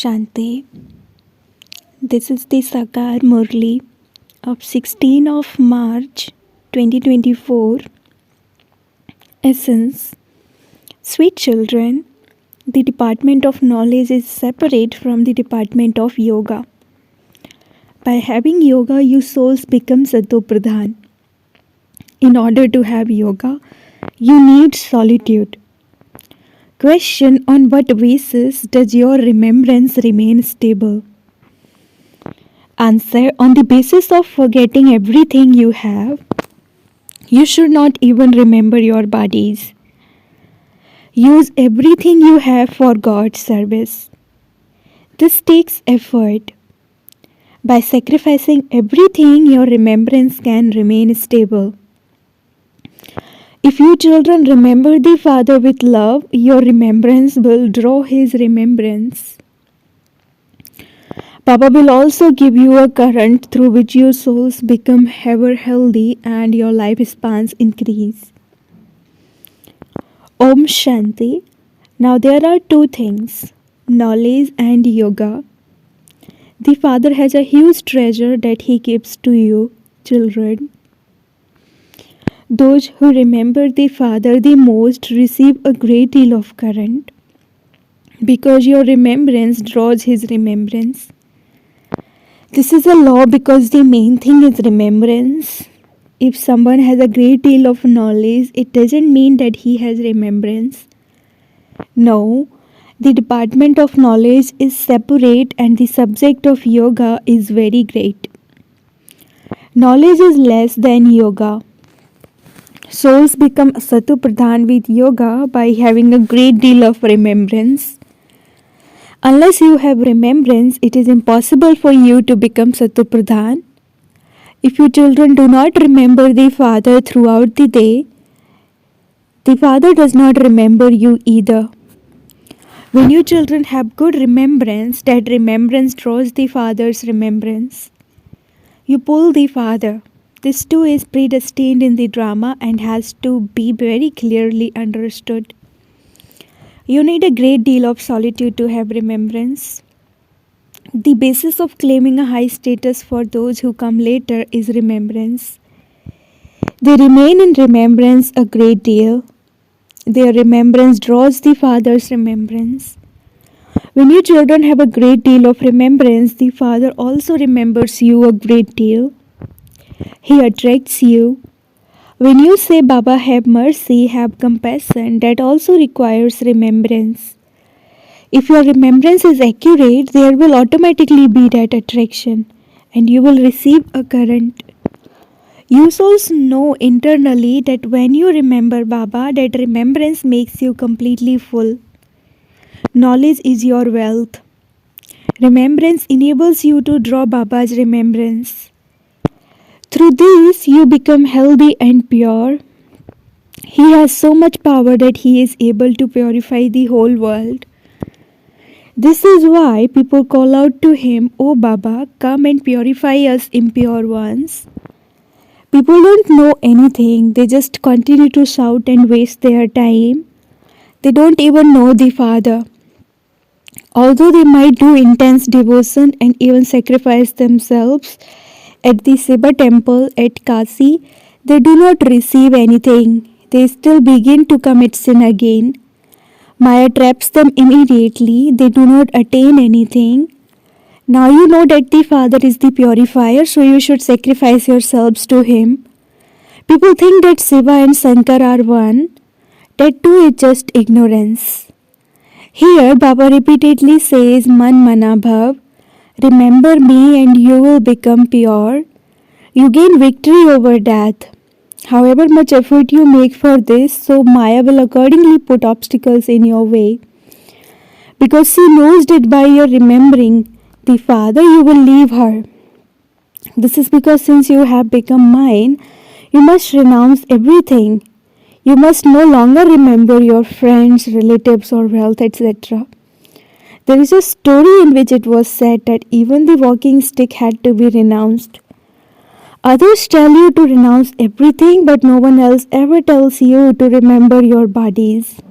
Shanti. This is the Sakar Murli of 16 of March 2024. Essence. Sweet children, the department of knowledge is separate from the department of yoga. By having yoga, your souls become Sato Pradhan. In order to have yoga, you need solitude. Question: on what basis does your remembrance remain stable? Answer: on the basis of forgetting everything you have. You should not even remember your bodies. Use everything you have for God's service. This takes effort. By sacrificing everything, your remembrance can remain stable. If you children remember the Father with love, your remembrance will draw His remembrance. Baba will also give you a current through which your souls become ever healthy and your lifespans increase. Om Shanti. Now there are two things, knowledge and yoga. The Father has a huge treasure that He gives to you, children. Those who remember the Father the most receive a great deal of current because your remembrance draws His remembrance. This is a law because the main thing is remembrance. If someone has a great deal of knowledge, it doesn't mean that he has remembrance. No, the department of knowledge is separate and the subject of yoga is very great. Knowledge is less than yoga. Souls become Sato Pradhan with yoga by having a great deal of remembrance. Unless you have remembrance, it is impossible for you to become Sato Pradhan. If you children do not remember the Father throughout the day, the Father does not remember you either. When you children have good remembrance, that remembrance draws the Father's remembrance. You pull the Father. This too is predestined in the drama and has to be very clearly understood. You need a great deal of solitude to have remembrance. The basis of claiming a high status for those who come later is remembrance. They remain in remembrance a great deal. Their remembrance draws the Father's remembrance. When you children have a great deal of remembrance, the Father also remembers you a great deal. He attracts you. When you say, Baba, have mercy, have compassion, that also requires remembrance. If your remembrance is accurate, there will automatically be that attraction and you will receive a current. You souls know internally that when you remember Baba, that remembrance makes you completely full. Knowledge is your wealth. Remembrance enables you to draw Baba's remembrance. Through this, you become healthy and pure. He has so much power that He is able to purify the whole world. This is why people call out to Him, "Oh Baba, come and purify us impure ones." People don't know anything. They just continue to shout and waste their time. They don't even know the Father. Although they might do intense devotion and even sacrifice themselves at the Shiva temple at Kasi, they do not receive anything. They still begin to commit sin again. Maya traps them immediately. They do not attain anything. Now you know that the Father is the purifier, so you should sacrifice yourselves to Him. People think that Shiva and Shankar are one. That too is just ignorance. Here Baba repeatedly says, Man Mana Bhav. Remember me and you will become pure. You gain victory over death. However much effort you make for this, so Maya will accordingly put obstacles in your way. Because she knows that by your remembering the Father, you will leave her. This is because since you have become mine, you must renounce everything. You must no longer remember your friends, relatives or wealth, etc. There is a story in which it was said that even the walking stick had to be renounced. Others tell you to renounce everything, but no one else ever tells you to remember your bodies.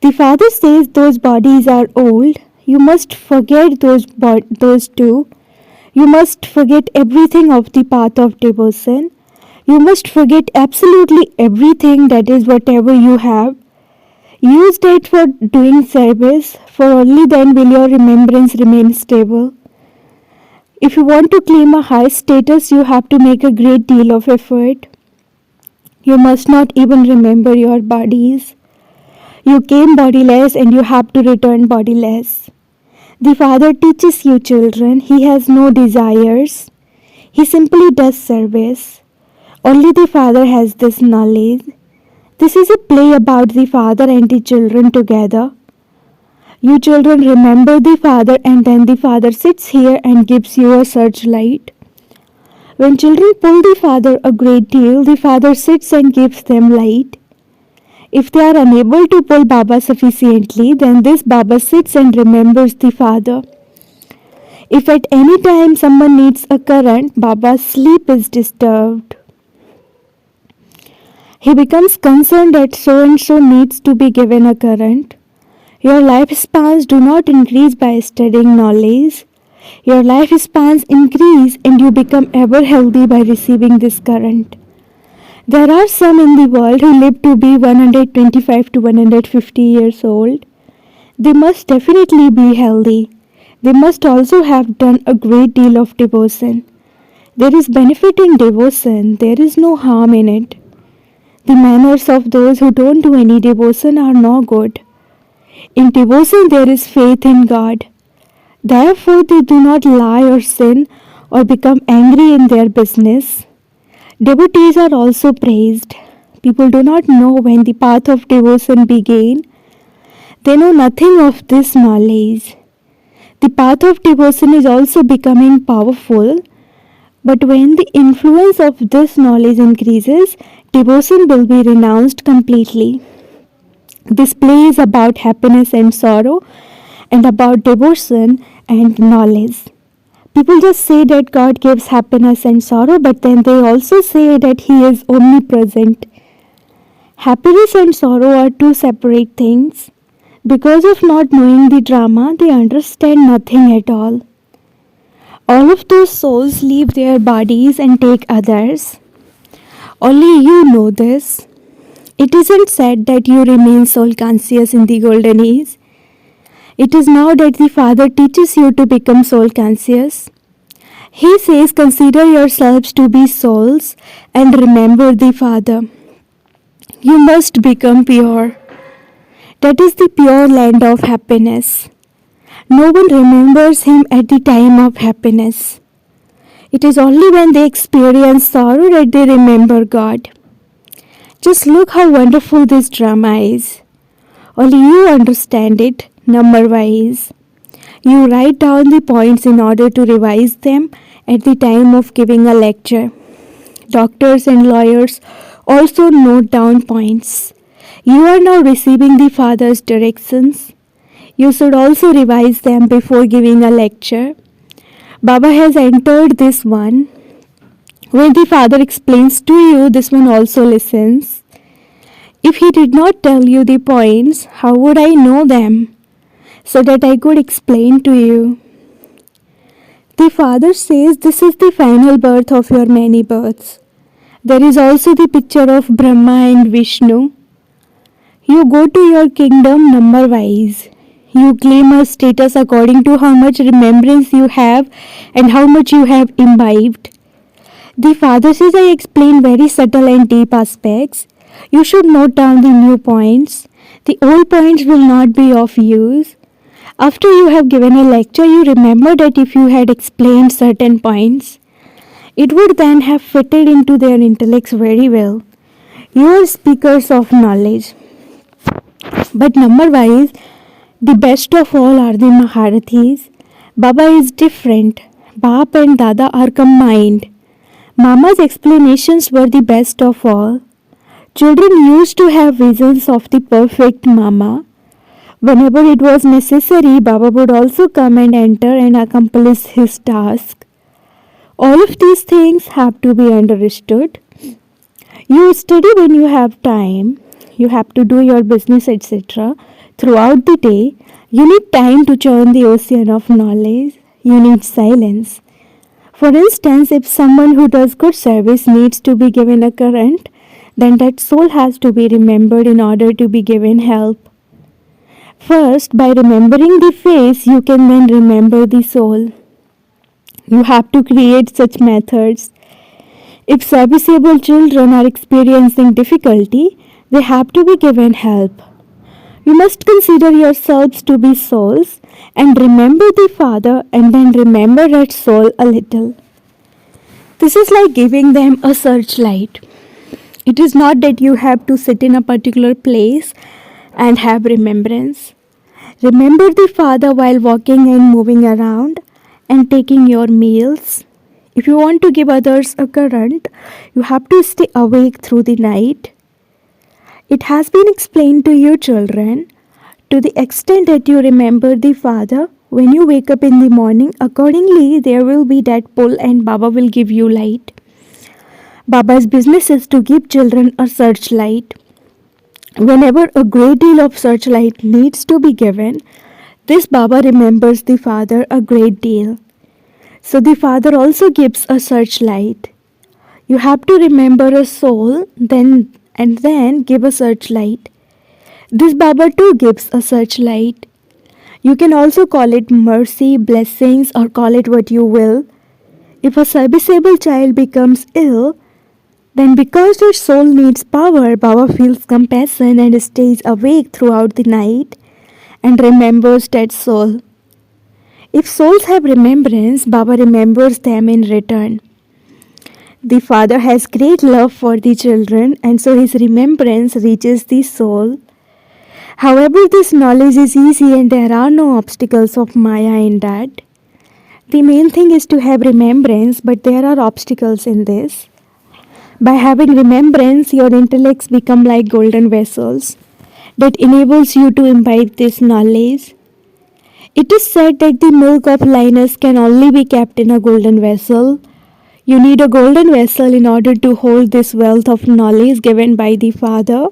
The Father says those bodies are old. You must forget those two. You must forget everything of the path of devotion. You must forget absolutely everything, that is, whatever you have. Use that for doing service, for only then will your remembrance remain stable. If you want to claim a high status, you have to make a great deal of effort. You must not even remember your bodies. You came bodiless and you have to return bodiless. The Father teaches you, children. He has no desires. He simply does service. Only the Father has this knowledge. This is a play about the Father and the children together. You children remember the Father, and then the Father sits here and gives you a searchlight. When children pull the Father a great deal, the Father sits and gives them light. If they are unable to pull Baba sufficiently, then this Baba sits and remembers the Father. If at any time someone needs a current, Baba's sleep is disturbed. He becomes concerned that so and so needs to be given a current. Your lifespans do not increase by studying knowledge. Your lifespans increase and you become ever healthy by receiving this current. There are some in the world who live to be 125 to 150 years old. They must definitely be healthy. They must also have done a great deal of devotion. There is benefit in devotion. There is no harm in it. The manners of those who don't do any devotion are no good. In devotion there is faith in God. Therefore they do not lie or sin or become angry in their business. Devotees are also praised. People do not know when the path of devotion began. They know nothing of this knowledge. The path of devotion is also becoming powerful, but when the influence of this knowledge increases, devotion will be renounced completely. This play is about happiness and sorrow, and about devotion and knowledge. People just say that God gives happiness and sorrow, but then they also say that He is omnipresent. Happiness and sorrow are two separate things. Because of not knowing the drama, they understand nothing at all. All of those souls leave their bodies and take others. Only you know this. It isn't said that you remain soul conscious in the golden age. It is now that the Father teaches you to become soul conscious. He says, consider yourselves to be souls and remember the Father. You must become pure. That is the pure land of happiness. No one remembers Him at the time of happiness. It is only when they experience sorrow that they remember God. Just look how wonderful this drama is. Only you understand it number-wise. You write down the points in order to revise them at the time of giving a lecture. Doctors and lawyers also note down points. You are now receiving the Father's directions. You should also revise them before giving a lecture. Baba has entered this one. When the Father explains to you, this one also listens. If he did not tell you the points, how would I know them, so that I could explain to you? The Father says this is the final birth of your many births. There is also the picture of Brahma and Vishnu. You go to your kingdom number-wise. You claim a status according to how much remembrance you have and how much you have imbibed. The Father says, I explain very subtle and deep aspects. You should note down the new points. The old points will not be of use. After you have given a lecture, you remember that if you had explained certain points, it would then have fitted into their intellects very well. You are speakers of knowledge. But number-wise, the best of all are the Maharathis. Baba is different. Baap and Dada are combined. Mama's explanations were the best of all. Children used to have visions of the perfect Mama. Whenever it was necessary, Baba would also come and enter and accomplish his task. All of these things have to be understood. You study when you have time. You have to do your business, etc. Throughout the day, you need time to churn the ocean of knowledge. You need silence. For instance, if someone who does good service needs to be given a current, then that soul has to be remembered in order to be given help. First, by remembering the face, you can then remember the soul. You have to create such methods. If serviceable children are experiencing difficulty, they have to be given help. You must consider yourselves to be souls and remember the Father and then remember that soul a little. This is like giving them a searchlight. It is not that you have to sit in a particular place and have remembrance. Remember the Father while walking and moving around and taking your meals. If you want to give others a current, you have to stay awake through the night. It has been explained to you children, to the extent that you remember the Father, when you wake up in the morning, accordingly there will be that pull and Baba will give you light. Baba's business is to give children a searchlight. Whenever a great deal of searchlight needs to be given, this Baba remembers the Father a great deal. So the Father also gives a searchlight. You have to remember a soul, then give a searchlight. This Baba too gives a searchlight. You can also call it mercy, blessings, or call it what you will. If a serviceable child becomes ill, then because their soul needs power, Baba feels compassion and stays awake throughout the night and remembers that soul. If souls have remembrance, Baba remembers them in return. The Father has great love for the children, and so his remembrance reaches the soul. However, this knowledge is easy and there are no obstacles of Maya in that. The main thing is to have remembrance, but there are obstacles in this. By having remembrance, your intellects become like golden vessels that enables you to imbibe this knowledge. It is said that the milk of lioness can only be kept in a golden vessel. You need a golden vessel in order to hold this wealth of knowledge given by the Father.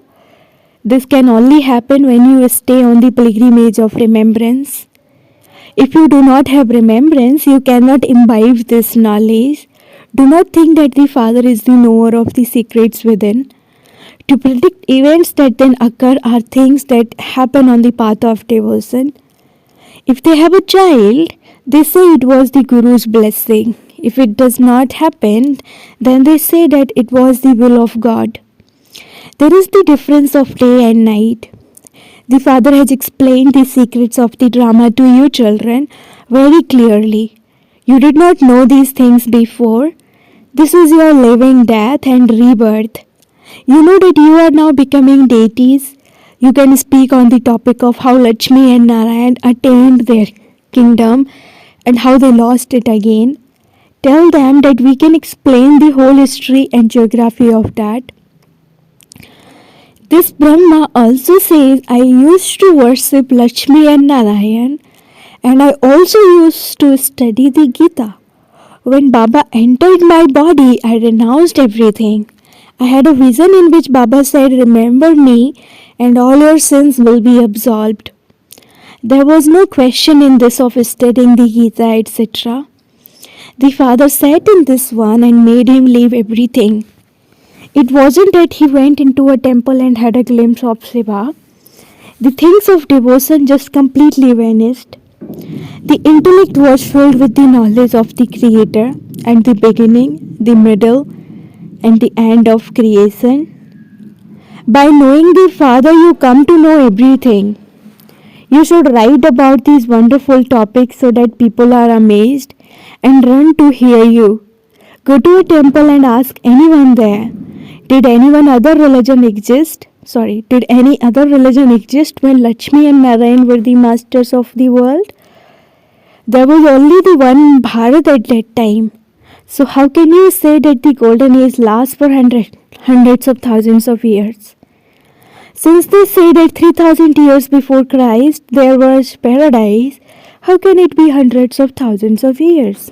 This can only happen when you stay on the pilgrimage of remembrance. If you do not have remembrance, you cannot imbibe this knowledge. Do not think that the Father is the knower of the secrets within. To predict events that then occur are things that happen on the path of devotion. If they have a child, they say it was the Guru's blessing. If it does not happen, then they say that it was the will of God. There is the difference of day and night. The Father has explained the secrets of the drama to you children very clearly. You did not know these things before. This is your living death and rebirth. You know that you are now becoming deities. You can speak on the topic of how Lakshmi and Narayan attained their kingdom and how they lost it again. Tell them that we can explain the whole history and geography of that. This Brahma also says, I used to worship Lakshmi and Narayan, and I also used to study the Gita. When Baba entered my body, I renounced everything. I had a vision in which Baba said, remember me and all your sins will be absolved. There was no question in this of studying the Gita, etc. The Father sat in this one and made him leave everything. It wasn't that he went into a temple and had a glimpse of Shiva. The things of devotion just completely vanished. The intellect was filled with the knowledge of the Creator and the beginning, the middle, and the end of creation. By knowing the Father, you come to know everything. You should write about these wonderful topics so that people are amazed and run to hear you. Go to a temple and ask anyone there, did any other religion exist when Lakshmi and Narayan were the masters of the world? There was only the one Bharat at that time. So how can you say that the golden age lasts for hundreds of thousands of years? Since they say that 3000 years before Christ there was paradise, how can it be hundreds of thousands of years?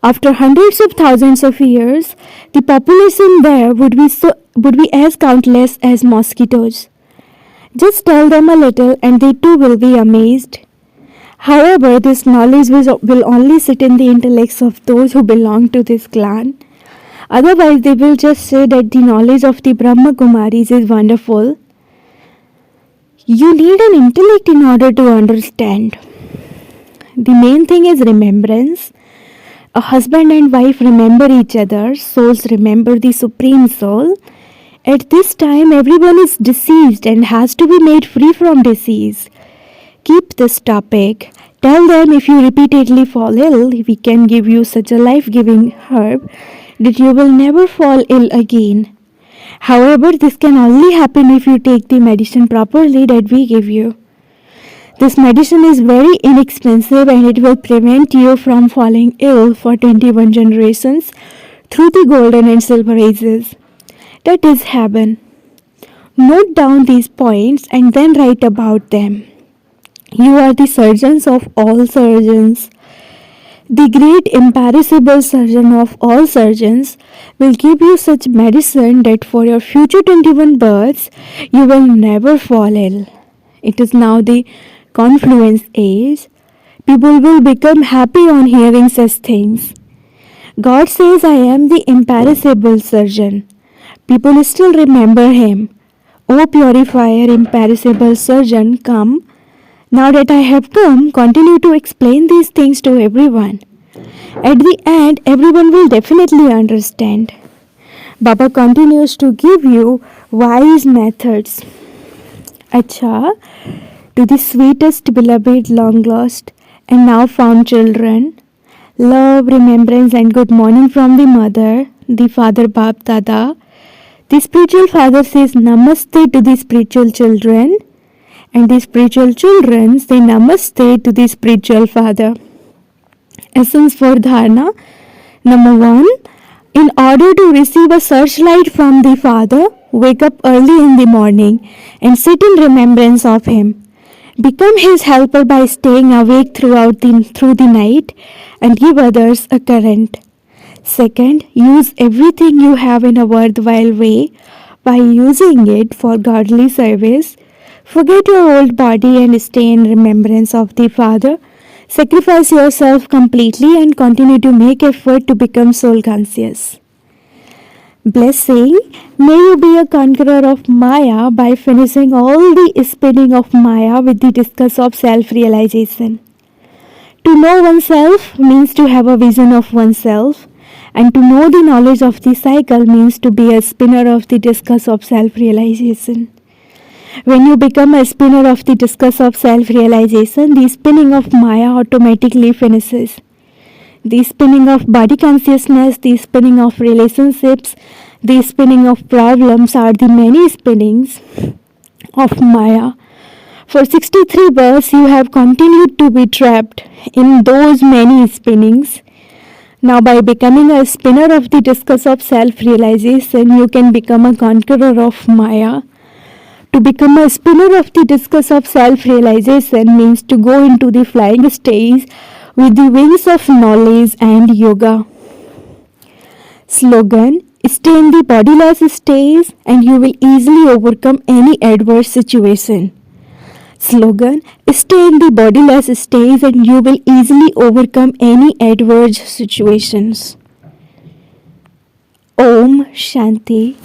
After hundreds of thousands of years, the population there would be as countless as mosquitoes. Just tell them a little and they too will be amazed. However, this knowledge will only sit in the intellects of those who belong to this clan. Otherwise, they will just say that the knowledge of the Brahma Kumaris is wonderful. You need an intellect in order to understand. The main thing is remembrance. A husband and wife remember each other, souls remember the Supreme Soul. At this time, everyone is deceased and has to be made free from disease. Keep this topic. Tell them if you repeatedly fall ill, we can give you such a life-giving herb that you will never fall ill again. However, this can only happen if you take the medicine properly that we give you. This medicine is very inexpensive and it will prevent you from falling ill for 21 generations through the golden and silver ages. That is heaven. Note down these points and then write about them. You are the surgeons of all surgeons. The great imperishable surgeon of all surgeons will give you such medicine that for your future 21 births, you will never fall ill. It is now the confluence age. People will become happy on hearing such things. God says, I am the imperishable surgeon. People still remember him. O purifier, imperishable surgeon, come. Now that I have come, continue to explain these things to everyone. At the end, everyone will definitely understand. Baba continues to give you wise methods. Acha, to the sweetest beloved long lost and now found children, love, remembrance and good morning from the mother, the father Bap Dada. The spiritual father says namaste to the spiritual children, and the spiritual children say namaste to the spiritual father. Essence for dharana. Number 1. In order to receive a searchlight from the father, wake up early in the morning and sit in remembrance of him. Become his helper by staying awake through the night and give others a current. Second, use everything you have in a worthwhile way by using it for godly service. Forget your old body and stay in remembrance of the Father. Sacrifice yourself completely and continue to make effort to become soul conscious. Blessing, may you be a conqueror of Maya by finishing all the spinning of Maya with the discus of self-realization. To know oneself means to have a vision of oneself, and to know the knowledge of the cycle means to be a spinner of the discus of self-realization. When you become a spinner of the discus of self-realization, the spinning of Maya automatically finishes. The spinning of body consciousness, the spinning of relationships, the spinning of problems are the many spinnings of Maya. For 63 births, you have continued to be trapped in those many spinnings. Now, by becoming a spinner of the discus of self-realization, you can become a conqueror of Maya. To become a spinner of the discus of self-realization means to go into the flying stage with the wings of knowledge and yoga. Slogan, stay in the bodiless stage and you will easily overcome any adverse situation. Slogan, stay in the bodiless stage and you will easily overcome any adverse situations. Om Shanti.